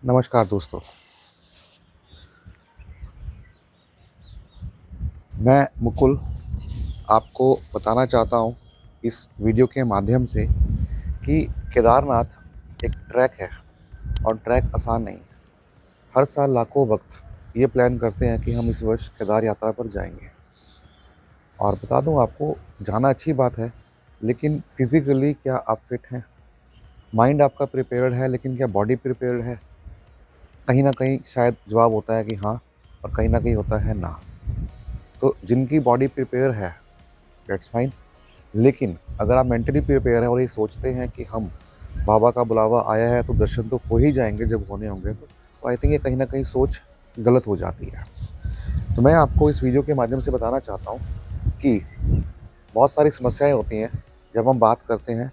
नमस्कार दोस्तों। मैं मुकुल आपको बताना चाहता हूँ इस वीडियो के माध्यम से कि केदारनाथ एक ट्रैक है और ट्रैक आसान नहीं है। हर साल लाखों भक्त ये प्लान करते हैं कि हम इस वर्ष केदार यात्रा पर जाएंगे। और बता दूं आपको, जाना अच्छी बात है, लेकिन फिज़िकली क्या आप फिट हैं? माइंड आपका प्रिपेयर्ड है, लेकिन क्या बॉडी प्रिपेयर्ड है? कहीं ना कहीं शायद जवाब होता है कि हाँ, और कहीं ना कहीं होता है ना। तो जिनकी बॉडी प्रिपेयर है, दैट्स फाइन। लेकिन अगर आप मेंटली प्रिपेयर हैं और ये सोचते हैं कि हम बाबा का बुलावा आया है तो दर्शन तो हो ही जाएंगे जब होने होंगे, तो आई थिंक ये कहीं ना कहीं सोच गलत हो जाती है। तो मैं आपको इस वीडियो के माध्यम से बताना चाहता हूँ कि बहुत सारी समस्याएं होती हैं जब हम बात करते हैं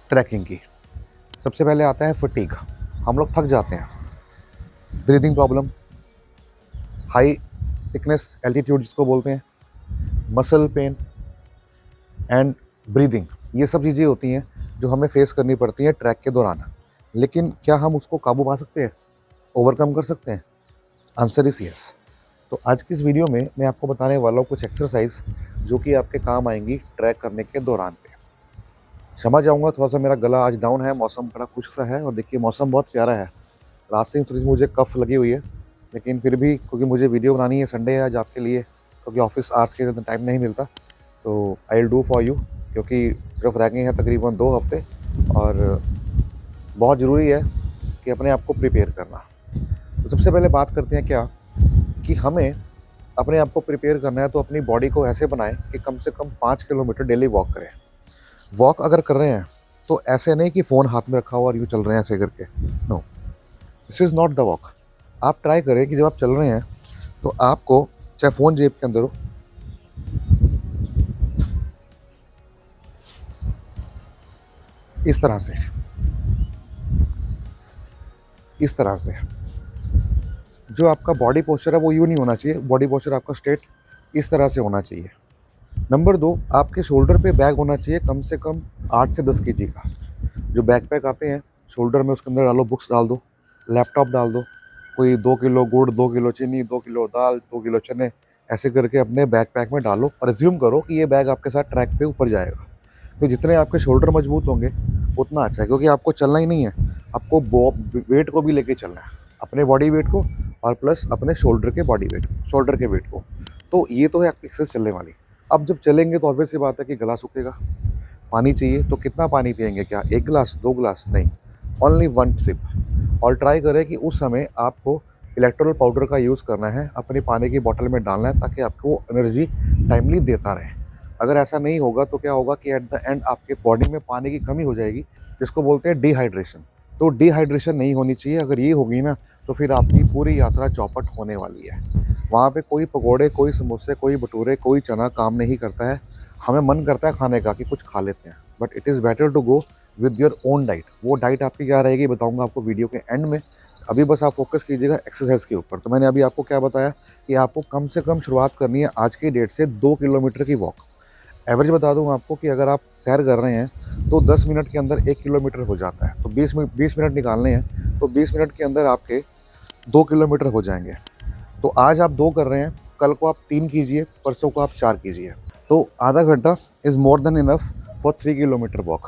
ट्रैकिंग की। सबसे पहले आता है फटीग। हम लोग थक जाते हैं। Breathing problem, high sickness altitude जिसको बोलते हैं, मसल पेन एंड ब्रीदिंग, ये सब चीज़ें होती हैं जो हमें फेस करनी पड़ती हैं ट्रैक के दौरान। लेकिन क्या हम उसको काबू पा सकते हैं, ओवरकम कर सकते हैं? Answer is yes. तो आज की इस वीडियो में मैं आपको बताने वाला हूँ कुछ एक्सरसाइज जो कि आपके काम आएंगी ट्रैक करने के दौरान पे। क्षमा चाहूँगा, थोड़ा सा मेरा गला आज डाउन है, मौसम बड़ा खुश सा है और देखिए मौसम बहुत प्यारा है। रात से थोड़ी सी मुझे कफ लगी हुई है, लेकिन फिर भी क्योंकि मुझे वीडियो बनानी है, संडे है आज आपके लिए, क्योंकि ऑफिस आवर्स के टाइम नहीं मिलता, तो I will do for you. क्योंकि सिर्फ रह गए हैं तकरीबन 2 हफ्ते और बहुत ज़रूरी है कि अपने आप को प्रिपेयर करना। तो सबसे पहले बात करते हैं क्या कि हमें अपने आप को प्रिपेयर करना है, तो अपनी बॉडी को ऐसे बनाएं कि कम से कम 5 किलोमीटर डेली वॉक करें। वॉक अगर कर रहे हैं तो ऐसे नहीं कि फ़ोन हाथ में रखा हुआ और यूँ चल रहे हैं ऐसे करके, no, this is not the walk. आप ट्राई करें कि जब आप चल रहे हैं तो आपको, चाहे फ़ोन जेब के अंदर हो, इस तरह से, इस तरह से जो आपका बॉडी पोस्चर है वो यूँ नहीं होना चाहिए। बॉडी पोस्चर आपका स्ट्रेट इस तरह से होना चाहिए। नंबर 2, आपके शोल्डर पे बैग होना चाहिए कम से कम 8 से 10 केजी का। जो बैकपैक आते हैं शोल्डर में, उसके अंदर डालो, बुक्स डाल दो, लैपटॉप डाल दो, कोई 2 किलो गुड़, 2 किलो चीनी, 2 किलो दाल, 2 किलो चने, ऐसे करके अपने बैकपैक में डालो और एज्यूम करो कि ये बैग आपके साथ ट्रैक पे ऊपर जाएगा। तो जितने आपके शोल्डर मजबूत होंगे उतना अच्छा है, क्योंकि आपको चलना ही नहीं है, आपको वेट को भी लेके चलना है, अपने बॉडी वेट को और प्लस अपने शोल्डर के बॉडी वेट को, शोल्डर के वेट को। तो ये तो है आपकी एक्सरसाइज चलने वाली। अब जब चलेंगे तो ऑब्वियस सी बात है कि गला सूखेगा। पानी चाहिए, तो कितना पानी पियेंगे? क्या 1 गिलास, 2 गिलास? नहीं, ओनली 1 सिप। और ट्राई करें कि उस समय आपको इलेक्ट्रोल पाउडर का यूज़ करना है, अपनी पानी की बोतल में डालना है, ताकि आपको एनर्जी टाइमली देता रहे। अगर ऐसा नहीं होगा तो क्या होगा कि एट द एंड आपके बॉडी में पानी की कमी हो जाएगी, जिसको बोलते हैं डिहाइड्रेशन। तो डिहाइड्रेशन नहीं होनी चाहिए। अगर ये होगी ना, तो फिर आपकी पूरी यात्रा चौपट होने वाली है। वहाँ पे कोई पकोड़े, कोई समोसे, कोई भटूरे, कोई चना काम नहीं करता है। हमें मन करता है खाने का कि कुछ खा लेते हैं, but it is better to go with your own diet. वो डाइट आपकी क्या रहेगी बताऊंगा आपको वीडियो के एंड में। अभी बस आप फोकस कीजिएगा एक्सरसाइज के ऊपर। तो मैंने अभी आपको क्या बताया कि आपको कम से कम शुरुआत करनी है आज की डेट से 2 किलोमीटर की वॉक। एवरेज बता दूं आपको कि अगर आप सैर कर रहे हैं तो 10 मिनट के अंदर 1 किलोमीटर हो जाता है। तो 20 मिनट निकालने हैं, तो 20 मिनट के अंदर आपके 2 किलोमीटर हो जाएंगे। तो आज आप 2 कर रहे हैं, कल को आप 3 कीजिए, परसों को आप 4 कीजिए। तो आधा घंटा is more than enough for 3 kilometre walk.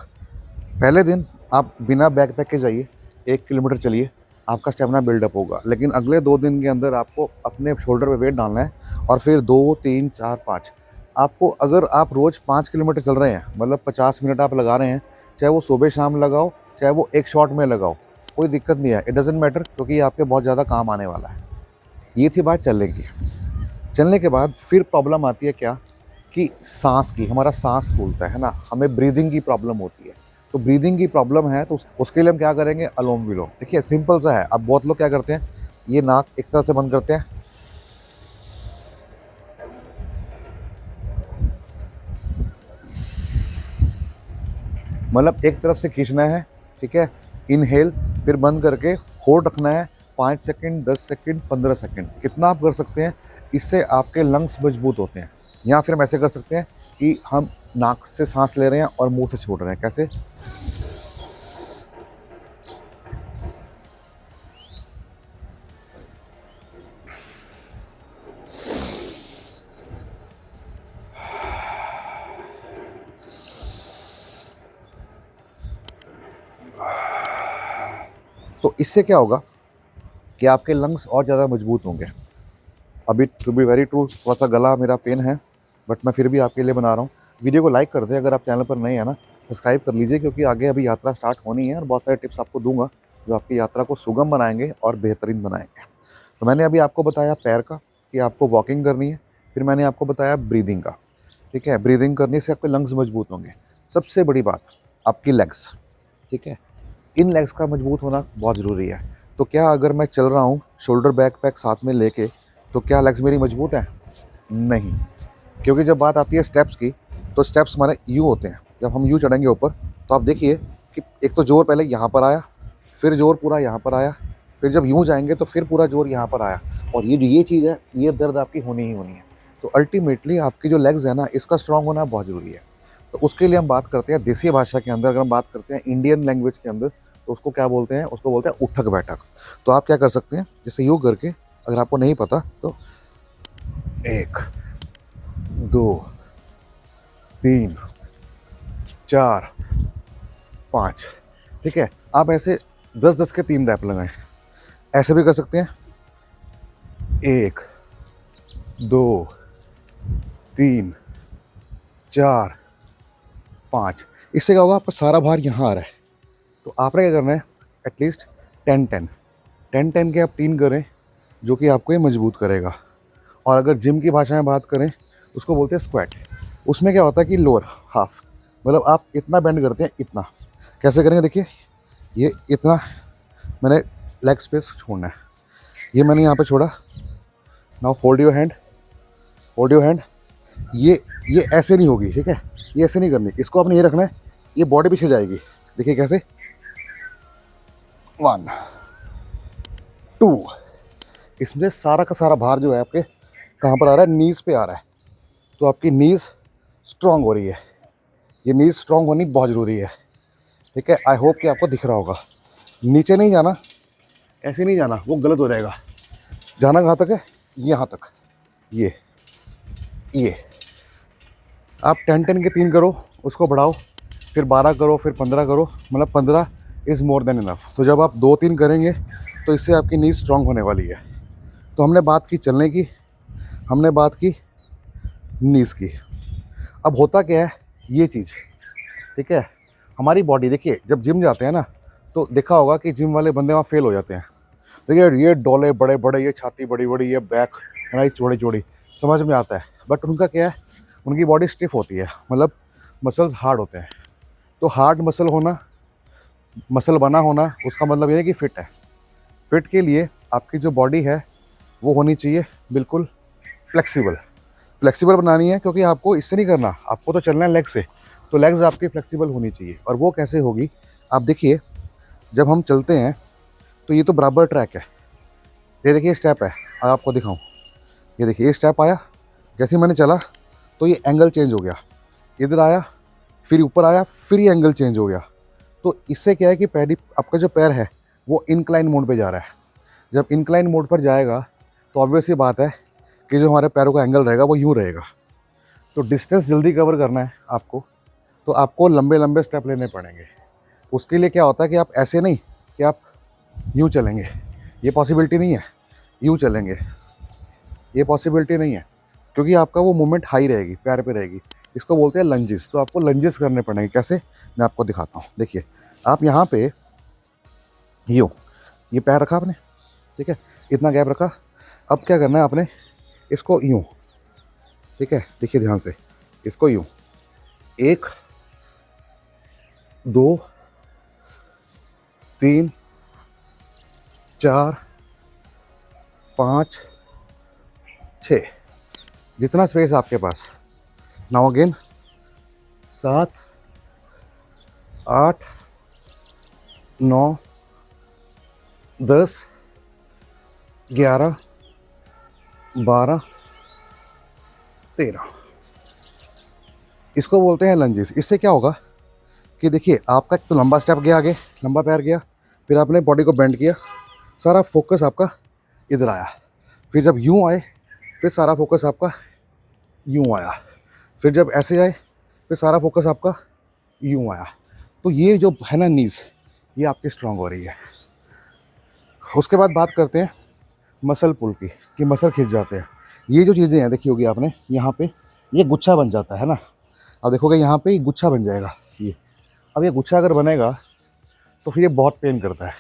पहले दिन आप बिना बैकपैक के जाइए, 1 किलोमीटर चलिए, आपका स्टेमिना बिल्डअप होगा। लेकिन अगले 2 दिन के अंदर आपको अपने शोल्डर पे वेट डालना है और फिर 2, 3, 4, 5। आपको, अगर आप रोज़ 5 किलोमीटर चल रहे हैं, मतलब 50 मिनट आप लगा रहे हैं, चाहे वो सुबह शाम लगाओ, चाहे वो एक शॉट में लगाओ, कोई दिक्कत नहीं है। इट डजेंट मैटर, क्योंकि ये आपके बहुत ज़्यादा काम आने वाला है। ये थी बात चलने की। चलने के बाद फिर प्रॉब्लम आती है क्या कि सांस की, हमारा सांस फूलता है ना, हमें ब्रीदिंग की प्रॉब्लम होती है। तो ब्रीदिंग की प्रॉब्लम है तो उसके लिए हम क्या करेंगे? अनुलोम विलोम। देखिए सिंपल सा है। अब बहुत लोग क्या करते हैं, ये नाक एक तरह से बंद करते हैं, मतलब एक तरफ से खींचना है, ठीक है, इनहेल, फिर बंद करके होल्ड रखना है 5 सेकंड, 10 सेकंड, 15 सेकंड, कितना आप कर सकते हैं। इससे आपके लंग्स मजबूत होते हैं। या फिर हम ऐसे कर सकते हैं कि हम नाक से सांस ले रहे हैं और मुंह से छोड़ रहे हैं। कैसे? तो इससे क्या होगा कि आपके लंग्स और ज़्यादा मजबूत होंगे। अभी टू बी वेरी ट्रू थोड़ा सा गला मेरा पेन है, बट मैं फिर भी आपके लिए बना रहा हूँ। वीडियो को लाइक कर दें, अगर आप चैनल पर नए हैं ना सब्सक्राइब कर लीजिए, क्योंकि आगे अभी यात्रा स्टार्ट होनी है और बहुत सारे टिप्स आपको दूंगा जो आपकी यात्रा को सुगम बनाएंगे और बेहतरीन बनाएंगे। तो मैंने अभी आपको बताया पैर का कि आपको वॉकिंग करनी है, फिर मैंने आपको बताया ब्रीदिंग का। ठीक है, ब्रीदिंग करने से आपके लंग्स मजबूत होंगे। सबसे बड़ी बात आपकी लेग्स, ठीक है, इन लेग्स का मजबूत होना बहुत ज़रूरी है। तो क्या अगर मैं चल रहा हूँ शोल्डर बैक पैक साथ में लेके, तो क्या लेग्स मेरी मजबूत हैं? नहीं, क्योंकि जब बात आती है स्टेप्स की, तो स्टेप्स हमारे यूँ होते हैं। जब हम यूँ चढ़ेंगे ऊपर, तो आप देखिए कि एक तो जोर पहले यहाँ पर आया, फिर जोर पूरा यहाँ पर आया, फिर जब यूँ जाएंगे तो फिर पूरा जोर यहाँ पर आया, और ये चीज़ है, ये दर्द आपकी होनी ही होनी है। तो अल्टीमेटली आपकी जो लेग्स है ना, इसका स्ट्रॉन्ग होना बहुत ज़रूरी है। तो उसके लिए हम बात करते हैं देसी भाषा के अंदर, अगर हम बात करते हैं इंडियन लैंग्वेज के अंदर, तो उसको क्या बोलते हैं? उसको बोलते हैं उठक बैठक। तो आप क्या कर सकते हैं, जैसे यूँ करके, अगर आपको नहीं पता तो 1 2 3 4 5, ठीक है। आप ऐसे 10-10 के 3 रैप लगाएं। ऐसे भी कर सकते हैं, 1 2 3 4 5। इससे क्या होगा, आपका सारा भार यहाँ आ रहा है। तो आपने क्या करना है, एटलीस्ट 10-10 के आप 3 करें, जो कि आपको ये मजबूत करेगा। और अगर जिम की भाषा में बात करें, उसको बोलते हैं स्क्वाट। उसमें क्या होता है कि लोअर हाफ, मतलब आप इतना बेंड करते हैं, इतना। कैसे करेंगे, देखिए, ये इतना मैंने लेग स्पेस छोड़ना है, ये मैंने यहाँ पे छोड़ा। Now hold your hand, hold your hand. ये ऐसे नहीं होगी, ठीक है, ये ऐसे नहीं करनी, इसको आपने ये रखना है, ये बॉडी पीछे जाएगी। देखिए कैसे, 1 2। इसमें सारा का सारा भार जो है आपके कहाँ पर आ रहा है, नीज़ पे आ रहा है। तो आपकी नीज़ स्ट्रांग हो रही है, ये नीज़ स्ट्रांग होनी बहुत ज़रूरी है। ठीक है, आई होप कि आपको दिख रहा होगा। नीचे नहीं जाना, ऐसे नहीं जाना, वो गलत हो जाएगा। जाना कहाँ तक है, यहाँ तक। ये आप 10-10 के 3 करो, उसको बढ़ाओ, फिर 12 करो, फिर 15 करो, मतलब 15 इज़ मोर देन इनफ। तो जब आप 2-3 करेंगे तो इससे आपकी नीज़ स्ट्रांग होने वाली है। तो हमने बात की चलने की, हमने बात की नीज़ की। अब होता क्या है ये चीज़, ठीक है, हमारी बॉडी, देखिए जब जिम जाते हैं ना, तो देखा होगा कि जिम वाले बंदे वहाँ फेल हो जाते हैं। देखिए ये डोले बड़े बड़े, ये छाती बड़ी बड़ी, ये बैक हमारी चौड़ी चौड़ी, समझ में आता है। बट उनका क्या है, उनकी बॉडी स्टिफ होती है, मतलब मसल्स हार्ड होते हैं। तो हार्ड मसल होना, मसल बना होना, उसका मतलब ये है कि फिट है। फिट के लिए आपकी जो बॉडी है वो होनी चाहिए बिल्कुल फ्लेक्सिबल। फ्लेक्सिबल बनानी है, क्योंकि आपको इससे नहीं करना, आपको तो चलना है लेग से। तो लेग्स आपकी फ्लेक्सिबल होनी चाहिए। और वो कैसे होगी, आप देखिए, जब हम चलते हैं तो ये तो बराबर ट्रैक है, ये देखिए स्टेप है, अगर आपको दिखाऊं, ये देखिए ये स्टेप आया, जैसे ही मैंने चला तो ये एंगल चेंज हो गया, इधर आया, फिर ऊपर आया, फिर ये एंगल चेंज हो गया। तो इससे क्या है कि पैडी, आपका जो पैर है वो इंक्लाइन मोड पे जा रहा है। जब इंक्लाइन मोड पर जाएगा तो ऑब्वियस ही बात है कि जो हमारे पैरों का एंगल रहेगा वो यूँ रहेगा। तो डिस्टेंस जल्दी कवर करना है आपको, तो आपको लंबे लंबे स्टेप लेने पड़ेंगे। उसके लिए क्या होता है कि आप ऐसे नहीं कि आप यूँ चलेंगे, ये पॉसिबिलिटी नहीं है। यूँ चलेंगे, ये पॉसिबिलिटी नहीं है, क्योंकि आपका वो मूवमेंट हाई रहेगी, पैर पे रहेगी। इसको बोलते हैं लंजेस। तो आपको लंजेस करने पड़ेंगे। कैसे, मैं आपको दिखाता हूँ। देखिए, आप यहाँ पे यूँ, ये पैर रखा आपने, ठीक है, इतना गैप रखा। अब क्या करना है आपने, इसको यूँ, ठीक है, देखिए ध्यान से, इसको यूँ, 1 2 3 4 5 6, जितना स्पेस आपके पास। Now again 7 8 9 10 11 12 13। इसको बोलते हैं लंजेस। इससे क्या होगा कि देखिए, आपका एक तो लंबा स्टेप गया आगे, लंबा पैर गया, फिर आपने बॉडी को बेंड किया, सारा फोकस आपका इधर आया। फिर जब यूँ आए, फिर सारा फोकस आपका यूँ आया। फिर जब ऐसे आए, फिर सारा फोकस आपका यूँ आया। तो ये जो है ना नीज़, ये आपकी स्ट्रांग हो रही है। उसके बाद बात करते हैं मसल पुल की, कि मसल खिंच जाते हैं। ये जो चीज़ें हैं देखी होगी आपने, यहाँ पे ये गुच्छा बन जाता है ना। अब देखोगे यहाँ पे गुच्छा बन जाएगा ये। अब ये गुच्छा अगर बनेगा तो फिर ये बहुत पेन करता है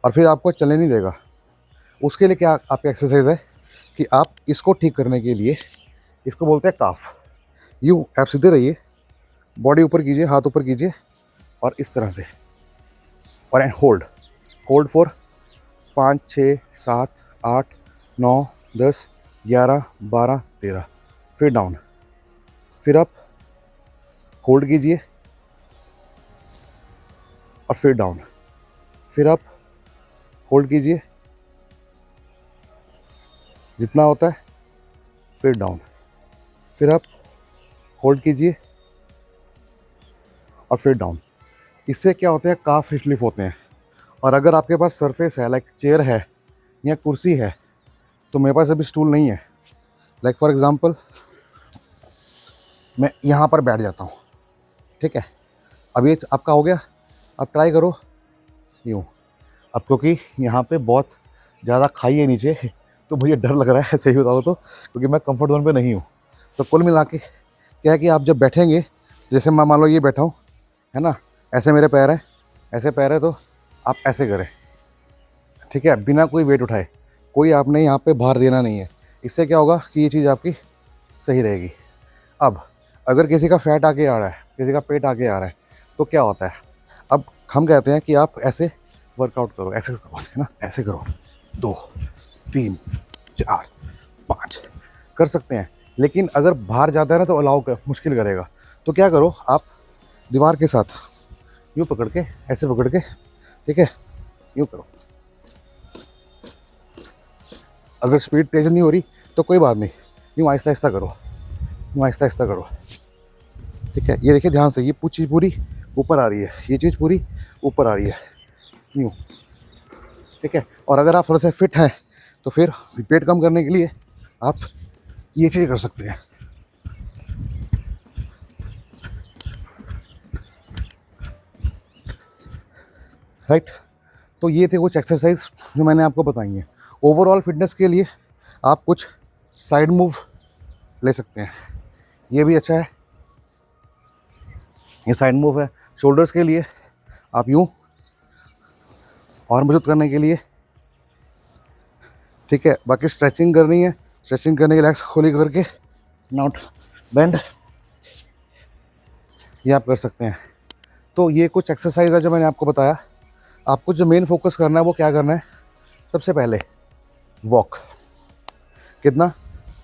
और फिर आपको चलने नहीं देगा। उसके लिए क्या आपकी एक्सरसाइज है कि आप इसको ठीक करने के लिए, इसको बोलते हैं काफ। यूँ आप सीधे रहिए, बॉडी ऊपर कीजिए, हाथ ऊपर कीजिए और इस तरह से, और होल्ड होल्ड फॉर 5 6 7 8 9 10 11 12 13, फिर डाउन, फिर अप, होल्ड कीजिए और फिर डाउन, फिर अप, होल्ड कीजिए जितना होता है, फिर डाउन, फिर अप, होल्ड कीजिए और फिर डाउन। इससे क्या होते हैं, काफ रिलीफ होते हैं। और अगर आपके पास सरफेस है, लाइक चेयर है या कुर्सी है, तो मेरे पास अभी स्टूल नहीं है, लाइक फॉर एग्जांपल मैं यहाँ पर बैठ जाता हूँ, ठीक है। अब ये आपका हो गया। अब ट्राई करो यूँ। अब क्योंकि यहाँ पे बहुत ज़्यादा खाई है नीचे, तो मुझे डर लग रहा है सही बताओ तो, क्योंकि मैं कंफर्ट जोन पे नहीं हूँ। तो कुल मिला के क्या है कि आप जब बैठेंगे, जैसे मैं मान लो ये बैठा हूँ, है ना, ऐसे मेरे पैर हैं, ऐसे पैर है, तो आप ऐसे करें, ठीक है, बिना कोई वेट उठाए। कोई आपने यहाँ पे भार देना नहीं है। इससे क्या होगा कि ये चीज़ आपकी सही रहेगी। अब अगर किसी का फैट आगे आ रहा है, किसी का पेट आगे आ रहा है, तो क्या होता है, अब हम कहते हैं कि आप ऐसे वर्कआउट करो, ऐसे करो, है ना, ऐसे करो, 2 3 4 5 कर सकते हैं। लेकिन अगर बाहर जाता है ना तो अलाउ कर मुश्किल करेगा। तो क्या करो, आप दीवार के साथ यूँ पकड़ के, ऐसे पकड़ के, ठीक है, यूँ करो। अगर स्पीड तेज़ नहीं हो रही तो कोई बात नहीं, यूँ आहिस्ता आहिस्ता करो, यूँ आहिस्ता आहिस्ता करो, ठीक है। ये देखिए ध्यान से, ये चीज़ पूरी ऊपर आ रही है, ये चीज़ पूरी ऊपर आ रही है, यूँ, ठीक है। और अगर आप थोड़ा सा फिट हैं तो फिर पेट कम करने के लिए आप ये चीज़ कर सकते हैं, राइट। तो ये थे कुछ एक्सरसाइज जो मैंने आपको बताई हैं। ओवरऑल फिटनेस के लिए आप कुछ साइड मूव ले सकते हैं, ये भी अच्छा है, ये साइड मूव है। शोल्डर्स के लिए आप यूँ, और मजबूत करने के लिए, ठीक है। बाकी स्ट्रेचिंग करनी है, स्ट्रेचिंग करने के लिए खोली करके नॉट बेंड, ये आप कर सकते हैं। तो ये कुछ एक्सरसाइज है जो मैंने आपको बताया। आपको जो मेन फोकस करना है वो क्या करना है, सबसे पहले वॉक। कितना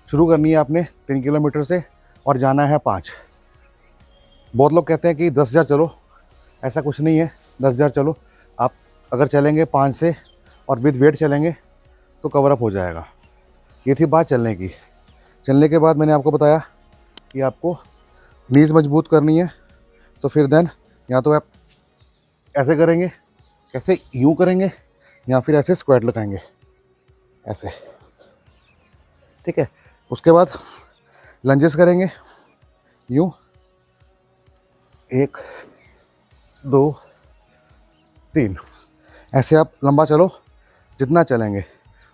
शुरू करनी है आपने, 3 किलोमीटर से, और जाना है 5। बहुत लोग कहते हैं कि 10,000 चलो, ऐसा कुछ नहीं है, 10,000 चलो। आप अगर चलेंगे 5 से और विद वेट चलेंगे तो कवर अप हो जाएगा। ये थी बात चलने की। चलने के बाद मैंने आपको बताया कि आपको नीज़ मजबूत करनी है, तो फिर देन या तो आप ऐसे करेंगे, कैसे, यूँ करेंगे, या फिर ऐसे स्क्वाट लगाएंगे, ऐसे, ठीक है। उसके बाद लंजेस करेंगे, यूँ, 1 2 3, ऐसे आप लंबा चलो जितना चलेंगे।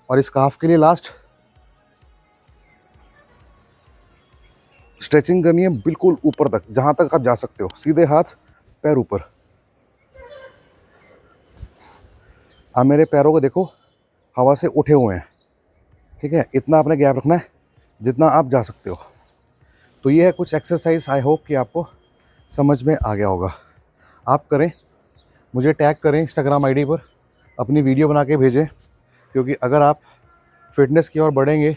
और इस काफ के लिए लास्ट स्ट्रेचिंग करनी है बिल्कुल ऊपर तक, जहाँ तक आप जा सकते हो, सीधे हाथ पैर ऊपर। आप मेरे पैरों को देखो, हवा से उठे हुए हैं, ठीक है। इतना आपने गैप रखना है जितना आप जा सकते हो। तो ये है कुछ एक्सरसाइज, आई होप कि आपको समझ में आ गया होगा। आप करें, मुझे टैग करें इंस्टाग्राम आईडी पर, अपनी वीडियो बना के भेजें, क्योंकि अगर आप फिटनेस की ओर बढ़ेंगे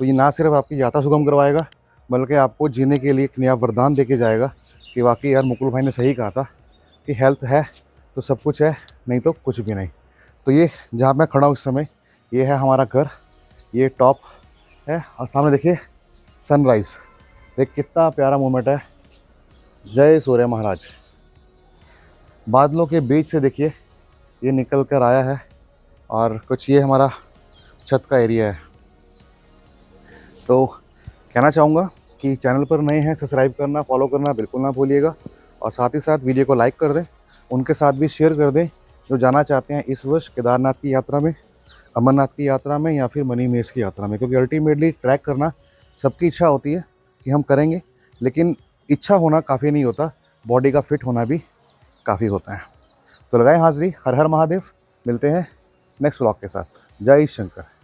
तो ये ना सिर्फ आपकी यात्रा सुगम करवाएगा, बल्कि आपको जीने के लिए एक नया वरदान दे के जाएगा कि वाकई यार मुकुल भाई ने सही कहा था कि हेल्थ है तो सब कुछ है, नहीं तो कुछ भी नहीं। तो ये जहाँ मैं खड़ा हूँ इस समय, ये है हमारा घर, ये टॉप है, और सामने देखिए सनराइज़, देख कितना प्यारा मोमेंट है। जय सूर्य महाराज। बादलों के बीच से देखिए ये निकल कर आया है, और कुछ ये हमारा छत का एरिया है। तो कहना चाहूँगा कि चैनल पर नए हैं, सब्सक्राइब करना, फॉलो करना बिल्कुल ना भूलिएगा, और साथ ही साथ वीडियो को लाइक कर दें, उनके साथ भी शेयर कर दें जो जाना चाहते हैं इस वर्ष केदारनाथ की यात्रा में, अमरनाथ की यात्रा में या फिर मनी मेट्स की यात्रा में, क्योंकि अल्टीमेटली ट्रैक करना सबकी इच्छा होती है कि हम करेंगे, लेकिन इच्छा होना काफ़ी नहीं होता, बॉडी का फिट होना भी काफ़ी होता है। तो लगाएं हाज़िरी। हर हर महादेव। मिलते हैं नेक्स्ट व्लॉग के साथ। जय शंकर।